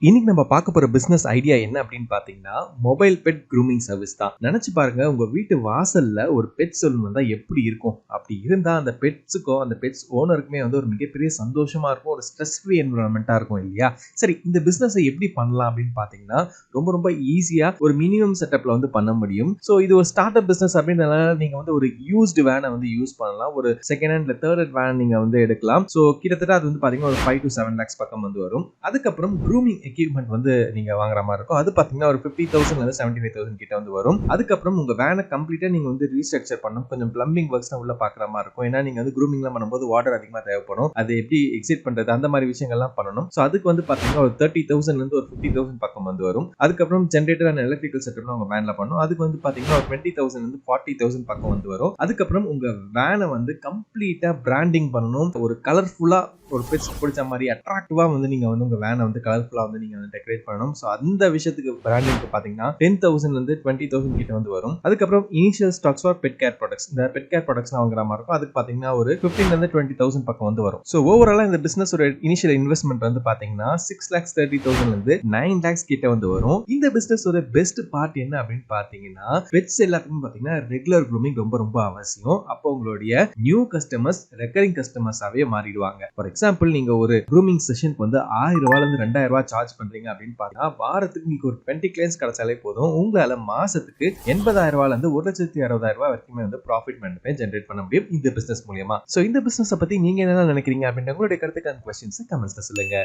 இன்னைக்கு நம்ம பார்க்க போற பிசினஸ் ஐடியா என்ன அப்படின்னு பாத்தீங்கன்னா மொபைல் பெட் க்ரூமிங் சர்வீஸ் தான். நினைச்சு பாருங்க, உங்க வீட்டு வாசல்ல ஒரு பெட் சலூன் வந்தா எப்படி இருக்கும். அப்படி இருந்தா அந்த பெட்ஸுக்கும் அந்த பெட்ஸ் ஓனருக்குமே வந்து ஒரு மிகப்பெரிய சந்தோஷமா இருக்கும், ஒரு ஸ்ட்ரெஸ் ஃப்ரீ என்விரான்மெண்டா இருக்கும் இல்லையா. சரி, இந்த பிசினஸ் எப்படி பண்ணலாம் அப்படின்னு பாத்தீங்கன்னா ரொம்ப ரொம்ப ஈஸியா ஒரு மினிமம் செட்டப்ல வந்து பண்ண முடியும். ஸோ இது ஒரு ஸ்டார்ட் அப் பிசினஸ் அப்படின்றதுனால நீங்க வந்து ஒரு யூஸ்டு வேனை வந்து யூஸ் பண்ணலாம். ஒரு செகண்ட் ஹேண்ட்ல தேர்ட் ஹேண்ட் வேன் நீங்க வந்து எடுக்கலாம். ஸோ கிட்டத்தட்ட அது வந்து பாத்தீங்கன்னா ஒரு 5 to 7 lakhs பக்கம் வந்து வரும். அதுக்கப்புறம் க்ரூமிங் எக்யூப்மெண்ட் வந்து நீங்க வாங்குற மாதிரி இருக்கும். அது பாத்தீங்கன்னா ஒரு 50,000 இருந்து 75,000 கிட்ட வந்து வரும். அதுக்கப்புறம் உங்க வேனை கம்ப்ளீட்டா நீங்க வந்து ரீஸ்ட்ரக்சர் பண்ணணும். கொஞ்சம் பிளம்பிங் ஒர்க்ஸ் உள்ள பாக்குற மாதிரி இருக்கும். ஏன்னா நீங்க வந்து க்ரூமிங்லாம் பண்ணும்போது வாட்டர் அதிகமா தேவைப்படும். அது எப்படி எக்ஸிட் பண்றது அந்த மாதிரி விஷயங்கள்லாம் பண்ணணும். ஸோ அதுக்கு வந்து பாத்தீங்கன்னா ஒரு 30,000 இருந்து ஒரு 50,000 பக்கம் வந்து வரும். அதுக்கப்புறம் ஜென்ரேட்டர் அண்ட் எலக்ட்ரிக்கல் செட்டப் உங்க வேன்ல பண்ணும். அதுக்கு வந்து பாத்தீங்கன்னா ஒரு 20,000 இருந்து 40,000 பக்கம் வந்து வரும். அதுக்கப்புறம் உங்க வேனை வந்து கம்ப்ளீட்டா பிராண்டிங் பண்ணணும். ஒரு கலர்ஃபுல்லா ஒரு பெட்ஸ் பிடிச்ச மாதிரி அட்ராக்டிவா வந்து நீங்க வந்து உங்க வேனை வந்து கலர்ஃபுல்லா வந்து நீங்க வந்து டெக்கரேட் பண்ணணும். ஸோ அந்த விஷயத்துக்கு பிராண்டிங்க்கு பாத்தீங்கன்னா 10,000 இருந்து 20,000 கிட்ட வந்து வரும். அதுக்கப்புறம் initial stocks for pet care products, இந்த பெட் கேர் ப்ராடக்ட்ஸ் வாங்குற மாதிரி இருக்கும். அதுக்கு பாத்தீங்கன்னா ஒரு 15 இருந்து 20,000 பக்கம் வந்து வரும். ஸோ ஓவராலா இந்த பிசினஸ் ஒரு இனிஷியல் இன்வெஸ்ட்மெண்ட் வந்து பாத்தீங்கன்னா 6,30,000 இருந்து 9 lakhs கிட்ட வந்து வரும். இந்த பிசினஸ் ஒரு பெஸ்ட் பார்ட் என்ன அப்படின்னு பாத்தீங்கன்னா பெட்ஸ் எல்லாத்துக்கும் பாத்தீங்கன்னா ரெகுலர் க்ரூமிங் ரொம்ப ரொம்ப அவசியம். அப்போ உங்களுடைய நியூ கஸ்டமர்ஸ் ரெக்கரிங் கஸ்டமர்ஸாவே மாறிடுவாங்க. ஃபார் எக்ஸாம்பிள், நீங்க ஒரு க்ரூமிங் செஷனுக்கு வந்து 1000 ரூபாயில இருந்து 2000 ரூபாய் சார்ஜ் பண்றீங்க அப்படின்னு பார்த்தா வாரத்துக்கு நீங்க ஒரு 20 கிளைண்ட்ஸ் கிடைச்சாலே போதும். உங்களால மாசத்துக்கு 80,000 ரூபாயில இருந்து 1,60,000 ரூபாய் வரைக்கும் வந்து ப்ராஃபிட் ஜெனரேட் பண்ண முடியும் இந்த பிசினஸ் மூலமா. சோ இந்த பிசினஸ் பத்தி நீங்க என்ன நினைக்கிறீங்க அப்படின்ற உங்களுடைய கருத்துக்கான क्वेश्चंस கமெண்ட்ஸ்ல சொல்லுங்க.